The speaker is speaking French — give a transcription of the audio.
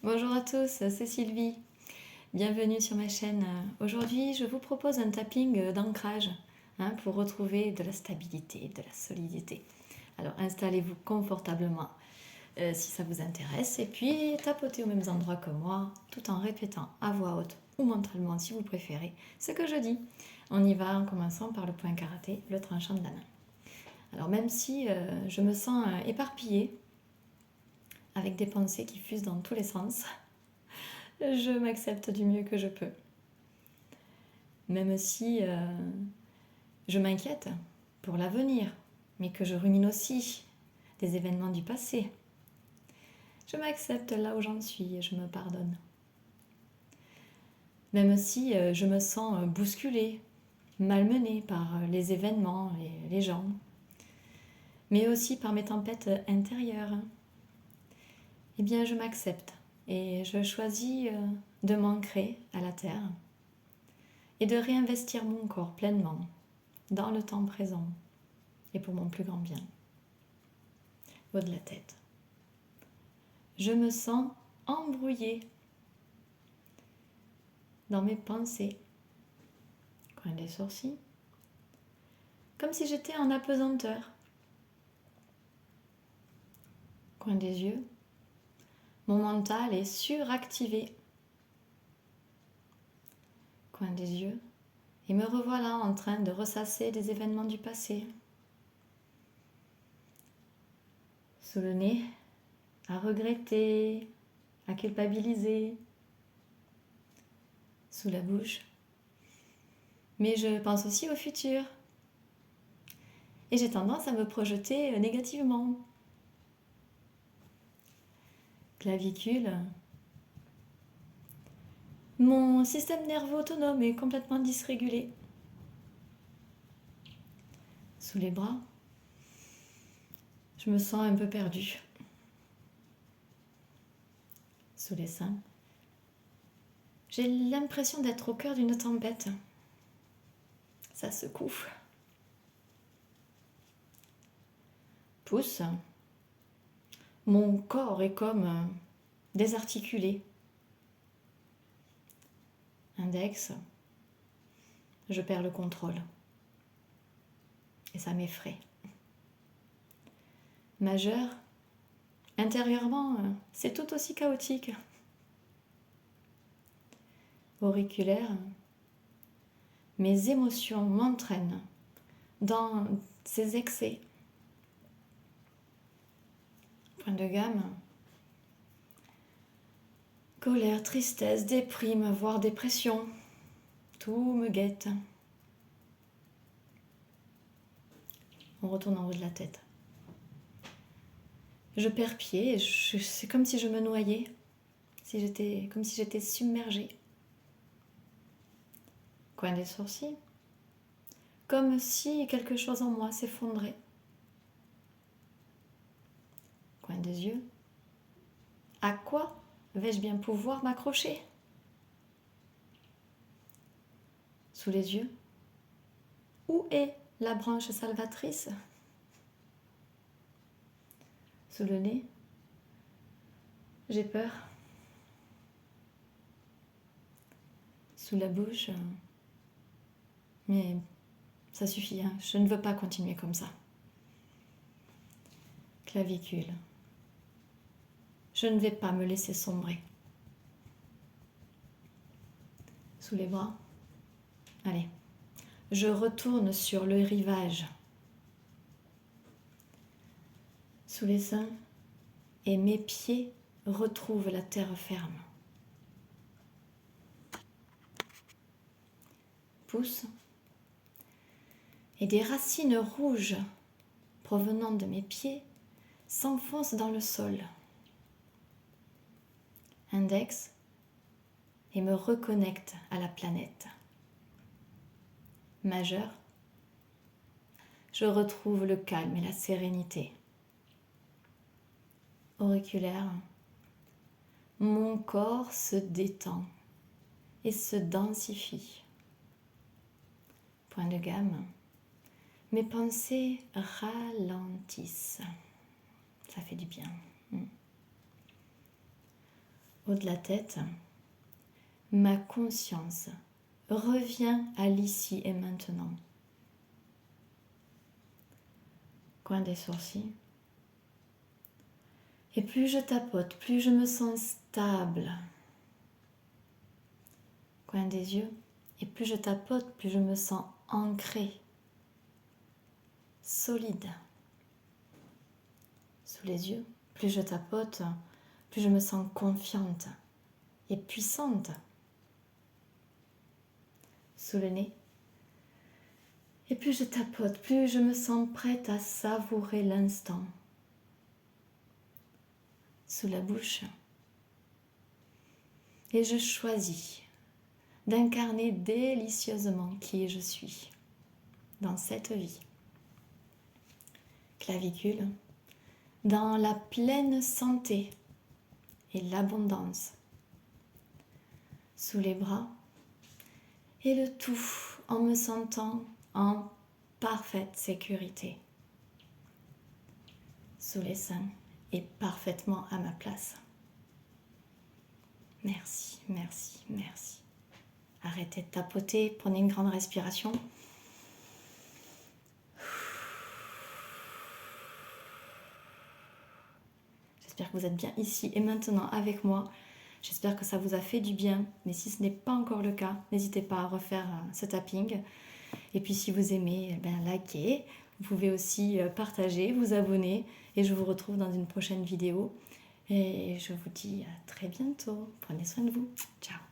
Bonjour à tous, c'est Sylvie. Bienvenue sur ma chaîne. Aujourd'hui, je vous propose un tapping d'ancrage pour retrouver de la stabilité, de la solidité. Alors, installez-vous confortablement si ça vous intéresse et puis tapotez aux mêmes endroits que moi tout en répétant à voix haute ou mentalement si vous préférez ce que je dis. On y va en commençant par le point karaté, le tranchant de la main. Alors, même si je me sens éparpillée avec des pensées qui fusent dans tous les sens, je m'accepte du mieux que je peux. Même si je m'inquiète pour l'avenir, mais que je rumine aussi des événements du passé. Je m'accepte là où j'en suis et je me pardonne. Même si je me sens bousculée, malmenée par les événements et les gens, mais aussi par mes tempêtes intérieures, eh bien je m'accepte et je choisis de m'ancrer à la terre et de réinvestir mon corps pleinement dans le temps présent et pour mon plus grand bien. Haut de la tête. Je me sens embrouillée dans mes pensées. Coin des sourcils. Comme si j'étais en apesanteur. Coin des yeux. Mon mental est suractivé. Coin des yeux. Et me revoilà en train de ressasser des événements du passé. Sous le nez, à regretter, à culpabiliser. Sous la bouche. Mais je pense aussi au futur. Et j'ai tendance à me projeter négativement. Clavicule. Mon système nerveux autonome est complètement dysrégulé. Sous les bras, je me sens un peu perdue. Sous les seins, j'ai l'impression d'être au cœur d'une tempête. Ça secoue. Pouce, mon corps est comme désarticulé. Index, je perds le contrôle. Et ça m'effraie. Majeur, intérieurement, c'est tout aussi chaotique. Auriculaire, mes émotions m'entraînent dans ces excès. Point de gamme, colère, tristesse, déprime, voire dépression, tout me guette. On retourne en haut de la tête. Je perds pied, c'est comme si je me noyais, comme si j'étais submergée. Coin des sourcils, comme si quelque chose en moi s'effondrait. Coin des yeux, à quoi vais-je bien pouvoir m'accrocher? Sous les yeux, où est la branche salvatrice? Sous le nez, j'ai peur. Sous la bouche, mais ça suffit, hein. Je ne veux pas continuer comme ça. Clavicule, je ne vais pas me laisser sombrer. Sous les bras, allez, je retourne sur le rivage. Sous les seins, et mes pieds retrouvent la terre ferme. Pouce, et des racines rouges provenant de mes pieds s'enfoncent dans le sol. Index, et me reconnecte à la planète. Majeur, je retrouve le calme et la sérénité. Auriculaire, mon corps se détend et se densifie. Point de gamme, mes pensées ralentissent. Ça fait du bien. haut de la tête, ma conscience revient à l'ici et maintenant. Coin des sourcils. Et plus je tapote, plus je me sens stable. Coin des yeux. Et plus je tapote, plus je me sens ancrée, solide. Sous les yeux, plus je tapote, plus je me sens confiante et puissante. Sous le nez. Et plus je tapote, plus je me sens prête à savourer l'instant. Sous la bouche. Et je choisis d'incarner délicieusement qui je suis dans cette vie. Clavicule, dans la pleine santé et l'abondance. Sous les bras, et le tout en me sentant en parfaite sécurité. Sous les seins et parfaitement à ma place. Merci, merci, merci. Arrêtez de tapoter, prenez une grande respiration. J'espère que vous êtes bien ici et maintenant avec moi. J'espère que ça vous a fait du bien. Mais si ce n'est pas encore le cas, n'hésitez pas à refaire ce tapping. Et puis si vous aimez, likez. Vous pouvez aussi partager, vous abonner. Et je vous retrouve dans une prochaine vidéo. Et je vous dis à très bientôt. Prenez soin de vous. Ciao.